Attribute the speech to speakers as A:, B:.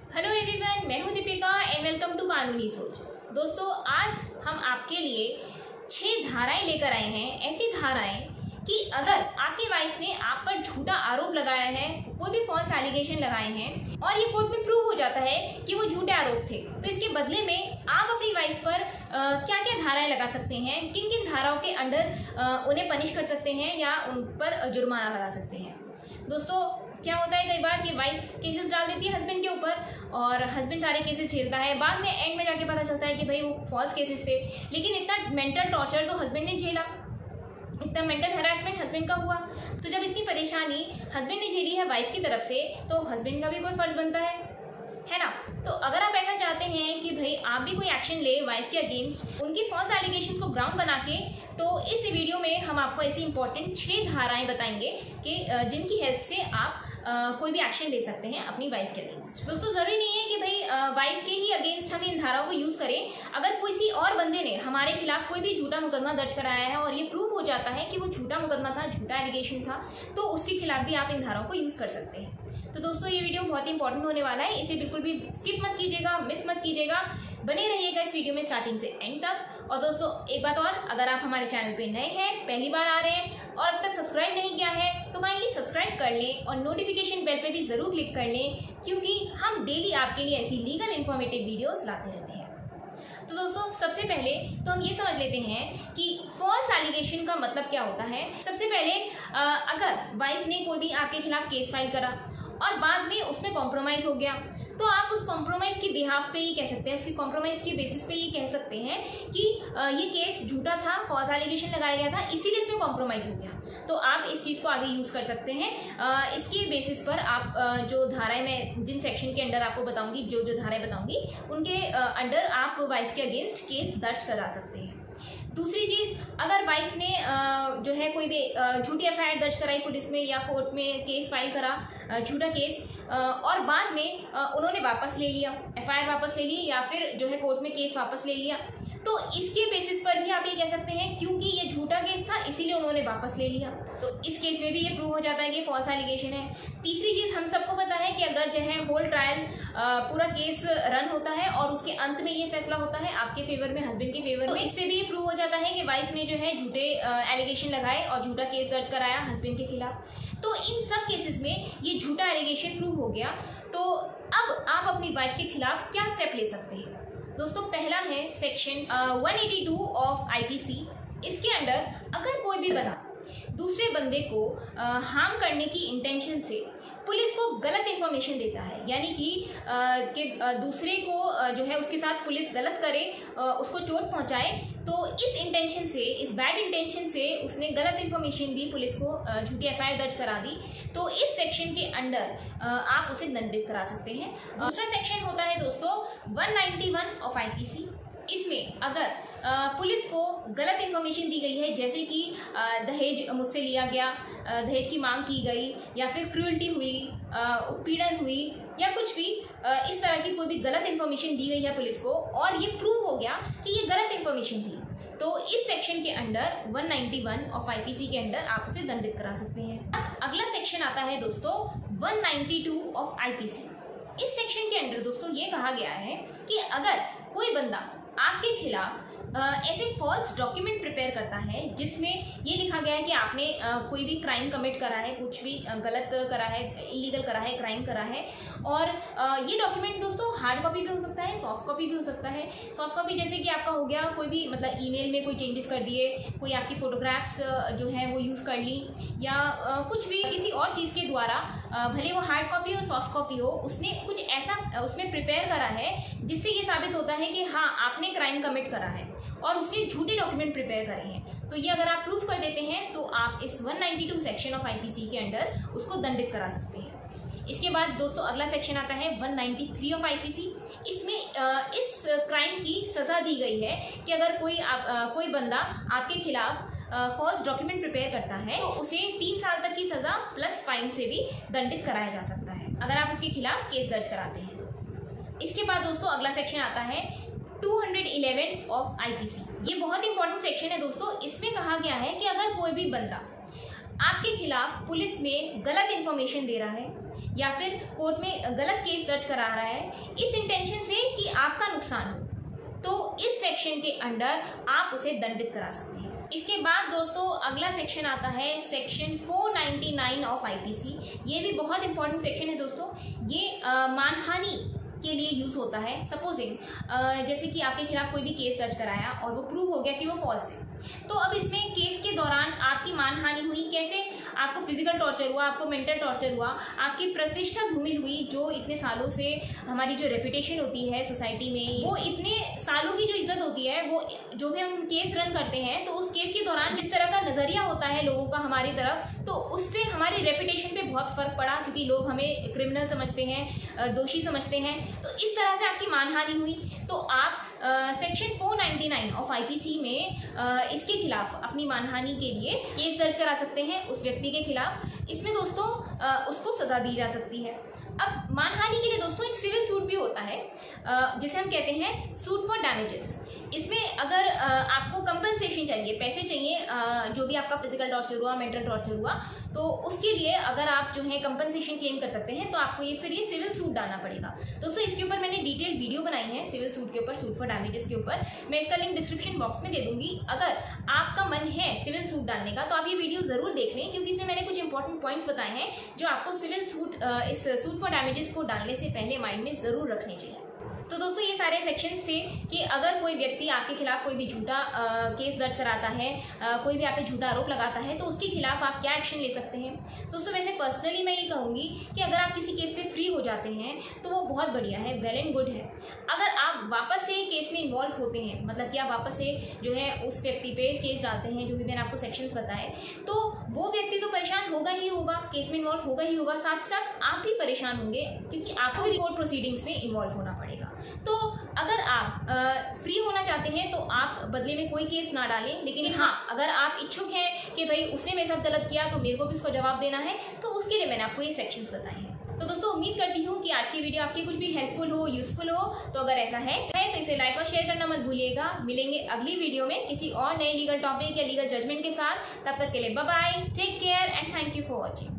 A: Hello everyone, मैं हूं Deepika and welcome to कानूनी सोच। दोस्तों, आज हम आपके लिए 6 धाराएं लेकर आए हैं। ऐसी धाराएं कि अगर आपकी वाइफ ने आप पर झूठा आरोप लगाया है, कोई भी फॉल्स एलिगेशन लगाए हैं और ये कोर्ट में प्रूव हो जाता है कि वो झूठे आरोप थे, तो इसके बदले में आप अपनी वाइफ पर क्या क्या धाराएं लगा सकते हैं, किन किन धाराओं के अंडर उन्हें पनिश कर सकते हैं या उन पर जुर्माना लगा सकते हैं। दोस्तों, क्या होता है कई बार कि वाइफ केसेस डाल देती है हस्बैंड के ऊपर और हस्बैंड सारे केसेस झेलता है। बाद में एंड में जाके पता चलता है कि भाई वो फॉल्स केसेस थे, लेकिन इतना मेंटल टॉर्चर तो हस्बैंड ने झेला, इतना मेंटल हैरेसमेंट हस्बैंड का हुआ। तो जब इतनी परेशानी हस्बैंड ने झेली है वाइफ की तरफ से, तो हस्बैंड का भी कोई फर्ज बनता है ना। तो अगर आप ऐसा चाहते हैं कि भाई आप भी कोई एक्शन ले वाइफ के अगेंस्ट, उनकी फॉल्स एलिगेशन को ग्राउंड बना के, तो इस वीडियो में हम आपको ऐसी इंपॉर्टेंट 6 धाराएं बताएंगे कि जिनकी हेल्प से आप कोई भी एक्शन ले सकते हैं अपनी वाइफ के अगेंस्ट। दोस्तों, जरूरी नहीं है कि भाई वाइफ के ही अगेंस्ट हम इन धाराओं को यूज करें। अगर किसी और बंदे ने हमारे खिलाफ कोई भी झूठा मुकदमा दर्ज कराया है और ये प्रूव हो जाता है कि वो झूठा मुकदमा था, झूठा एलिगेशन था, तो उसके खिलाफ भी आप इन धाराओं को यूज कर सकते हैं। तो दोस्तों, ये वीडियो बहुत ही इंपॉर्टेंट होने वाला है, इसे बिल्कुल भी स्किप मत कीजिएगा, मिस मत कीजिएगा, बने रहिएगा इस वीडियो में स्टार्टिंग से एंड तक। और दोस्तों, एक बात और, अगर आप हमारे चैनल पे नए हैं, पहली बार आ रहे हैं और अब तक सब्सक्राइब नहीं किया है, तो काइंडली सब्सक्राइब कर लें और नोटिफिकेशन बेल पे भी जरूर क्लिक कर लें, क्योंकि हम डेली आपके लिए ऐसी लीगल इन्फॉर्मेटिव वीडियोस लाते रहते हैं। तो दोस्तों, सबसे पहले तो हम ये समझ लेते हैं कि फॉल्स एलिगेशन का मतलब क्या होता है। सबसे पहले अगर वाइफ ने कोई भी आपके खिलाफ केस फाइल करा और बाद में उसमें कॉम्प्रोमाइज हो गया, तो आप उस कॉम्प्रोमाइज की बिहाफ पे ये कह सकते हैं, उसकी कॉम्प्रोमाइज के बेसिस पे ये कह सकते हैं कि ये केस झूठा था, फॉल्स एलिगेशन लगाया गया था, इसीलिए इसमें कॉम्प्रोमाइज हो गया। तो आप इस चीज़ को आगे यूज़ कर सकते हैं। इसके बेसिस पर आप जो धाराएं मैं जिन सेक्शन के अंडर आपको बताऊंगी, जो धाराएं बताऊंगी, उनके अंडर आप वाइफ के अगेंस्ट केस दर्ज करा सकते हैं। दूसरी चीज़, अगर वाइफ ने जो है कोई भी झूठी एफआईआर दर्ज कराई पुलिस में या कोर्ट में केस फाइल करा, झूठा केस, और बाद में उन्होंने वापस ले लिया, एफआईआर वापस ले ली या फिर जो है कोर्ट में केस वापस ले लिया, तो इसके बेसिस पर भी आप ये कह सकते हैं क्योंकि ये झूठा केस था इसीलिए उन्होंने वापस ले लिया, तो इस केस में भी ये प्रूव हो जाता है कि फॉल्स एलिगेशन है। तीसरी चीज़, हम सबको पता है कि अगर जो है होल ट्रायल पूरा केस रन होता है और उसके अंत में ये फैसला होता है आपके फेवर में, हस्बैंड के फेवर में, तो इससे भी प्रूव हो जाता है कि वाइफ ने जो है झूठे एलिगेशन लगाए और झूठा केस दर्ज कराया हस्बैंड के खिलाफ। तो इन सब केसेस में ये झूठा एलिगेशन प्रूव हो गया। तो अब आप अपनी वाइफ के खिलाफ क्या स्टेप ले सकते हैं। दोस्तों, पहला है सेक्शन 182 ऑफ आईपीसी। इसके अंडर अगर कोई भी बंदा दूसरे बंदे को हार्म करने की इंटेंशन से पुलिस को गलत इन्फॉर्मेशन देता है, यानी कि दूसरे को जो है उसके साथ पुलिस गलत करे, उसको चोट पहुंचाए, तो इस इंटेंशन से, इस बैड इंटेंशन से उसने गलत इन्फॉर्मेशन दी पुलिस को, झूठी एफआईआर दर्ज करा दी, तो इस सेक्शन के अंडर आप उसे दंडित करा सकते हैं। दूसरा सेक्शन होता है दोस्तों 191 ऑफ आईपीसी। इसमें अगर पुलिस को गलत इन्फॉर्मेशन दी गई है, जैसे कि दहेज मुझसे लिया गया, दहेज की मांग की गई, या फिर क्रूअल्टी हुई, उत्पीड़न हुई, या कुछ भी इस तरह की कोई भी गलत इन्फॉर्मेशन दी गई है पुलिस को और ये प्रूव हो गया कि ये गलत इन्फॉर्मेशन थी, तो इस सेक्शन के अंडर 191 ऑफ आईपीसी के अंडर आप उसे दंडित करा सकते हैं। अगला सेक्शन आता है दोस्तों 192 ऑफ आईपीसी। इस सेक्शन के अंडर दोस्तों ये कहा गया है कि अगर कोई बंदा आपके खिलाफ ऐसे फॉल्स डॉक्यूमेंट प्रिपेयर करता है जिसमें ये लिखा गया है कि आपने कोई भी क्राइम कमिट करा है, कुछ भी गलत करा है, इलीगल करा है, क्राइम करा है, और ये डॉक्यूमेंट दोस्तों हार्ड कॉपी भी हो सकता है, सॉफ्ट कॉपी भी हो सकता है। सॉफ्ट कॉपी जैसे कि आपका हो गया कोई भी मतलब ईमेल में कोई चेंजेस कर दिए, कोई आपकी फोटोग्राफ्स जो है वो यूज़ कर ली, या कुछ भी किसी और चीज़ के द्वारा, भले वो हार्ड कॉपी हो सॉफ्ट कॉपी हो, उसने कुछ ऐसा उसमें प्रिपेयर करा है जिससे ये साबित होता है कि हाँ आपने क्राइम कमिट करा है और उसने झूठे डॉक्यूमेंट प्रिपेयर करे हैं। तो ये अगर आप प्रूफ कर देते हैं तो आप इस 192 सेक्शन ऑफ आईपीसी के अंडर उसको दंडित करा सकते हैं। इसके बाद दोस्तों अगला सेक्शन आता है 193 ऑफ आईपीसी। इसमें इस क्राइम की सजा दी गई है कि अगर कोई बंदा आपके खिलाफ फॉल्स डॉक्यूमेंट प्रिपेयर करता है तो उसे 3 साल तक की सजा प्लस फाइन से भी दंडित कराया जा सकता है अगर आप उसके खिलाफ केस दर्ज कराते हैं तो। इसके बाद दोस्तों अगला सेक्शन आता है 211 ऑफ आईपीसी। ये बहुत इंपॉर्टेंट सेक्शन है दोस्तों। इसमें कहा गया है कि अगर कोई भी बंदा आपके खिलाफ पुलिस में गलत इन्फॉर्मेशन दे रहा है या फिर कोर्ट में गलत केस दर्ज करा रहा है इस इंटेंशन से कि आपका नुकसान हो, तो इस सेक्शन के अंडर आप उसे दंडित करा सकते हैं। इसके बाद दोस्तों अगला सेक्शन आता है सेक्शन 499 ऑफ आईपीसी। ये भी बहुत इंपॉर्टेंट सेक्शन है दोस्तों। ये मानहानि के लिए यूज होता है। सपोजिंग जैसे कि आपके खिलाफ कोई भी केस दर्ज कराया और वो प्रूव हो गया कि वो फॉल्स है, तो अब इसमें केस के दौरान आपकी मानहानि हुई। कैसे? आपको फिजिकल टॉर्चर हुआ, आपको मेंटल टॉर्चर हुआ, आपकी प्रतिष्ठा धूमिल हुई, जो इतने सालों से हमारी जो रेपुटेशन होती है सोसाइटी में, वो इतने सालों की जो इज्जत होती है, वो जो भी हम केस रन करते हैं तो उस केस के दौरान जिस तरह का नजरिया होता है लोगों का हमारी तरफ, तो उससे हमारी रेपुटेशन पे बहुत फर्क पड़ा, क्योंकि लोग हमें क्रिमिनल समझते हैं, दोषी समझते हैं। तो इस तरह से आपकी मानहानि हुई, तो आप सेक्शन 499 ऑफ आईपीसी में इसके खिलाफ अपनी मानहानि के लिए केस दर्ज करा सकते हैं उस व्यक्ति के खिलाफ। इसमें दोस्तों उसको सजा दी जा सकती है। अब मानहानि के लिए दोस्तों एक सिविल सूट भी होता है, जिसे हम कहते हैं सूट फॉर डैमेजेस। इसमें अगर आपको कंपनसेशन चाहिए, पैसे चाहिए, जो भी आपका फिजिकल टॉर्चर हुआ, मेंटल टॉर्चर हुआ, तो उसके लिए अगर आप जो है कंपनसेशन क्लेम कर सकते हैं तो आपको ये सिविल सूट डालना पड़ेगा। दोस्तों इसके ऊपर मैंने डिटेल वीडियो बनाई है सिविल सूट के ऊपर, सूट फॉर डैमेजेस के ऊपर। मैं इसका लिंक डिस्क्रिप्शन बॉक्स में दे दूंगी। अगर आपका मन है सिविल सूट डालने का तो आप ये वीडियो जरूर देख लें, क्योंकि इसमें मैंने कुछ इंपॉर्टेंट पॉइंट्स बताए हैं जो आपको सिविल सूट इस सूट फॉर डैमेजेस को डालने से पहले माइंड में जरूर रखने चाहिए। तो दोस्तों ये सारे सेक्शंस थे कि अगर कोई व्यक्ति आपके खिलाफ कोई भी झूठा केस दर्ज कराता है, कोई भी आप पे झूठा आरोप लगाता है, तो उसके खिलाफ आप क्या एक्शन ले सकते हैं। दोस्तों वैसे पर्सनली मैं ये कहूँगी कि अगर आप किसी केस से फ्री हो जाते हैं तो वो बहुत बढ़िया है, वेल एंड गुड है। अगर आप वापस से केस में इन्वॉल्व होते हैं, मतलब कि आप वापस से जो है उस व्यक्ति पे केस डालते हैं, जो भी मैंने आपको सेक्शंस बताए, तो वो व्यक्ति तो परेशान होगा ही होगा, केस में इन्वॉल्व होगा ही होगा, साथ साथ आप भी परेशान होंगे, क्योंकि आपको भी कोर्ट प्रोसीडिंग्स में इन्वॉल्व होना पड़ेगा। तो अगर आप फ्री होना चाहते हैं तो आप बदले में कोई केस ना डालें, लेकिन हाँ अगर आप इच्छुक हैं कि भाई उसने मेरे साथ गलत किया तो मेरे को भी उसको जवाब देना है, तो उसके लिए मैंने आपको ये सेक्शंस बताए हैं। तो दोस्तों उम्मीद करती हूँ कि आज की वीडियो आपकी कुछ भी हेल्पफुल हो, यूजफुल हो। तो अगर ऐसा है तो इसे लाइक और शेयर करना मत भूलिएगा। मिलेंगे अगली वीडियो में किसी और नए लीगल टॉपिक या लीगल जजमेंट के साथ। तब तक के लिए bye bye, take care and thank you for watching.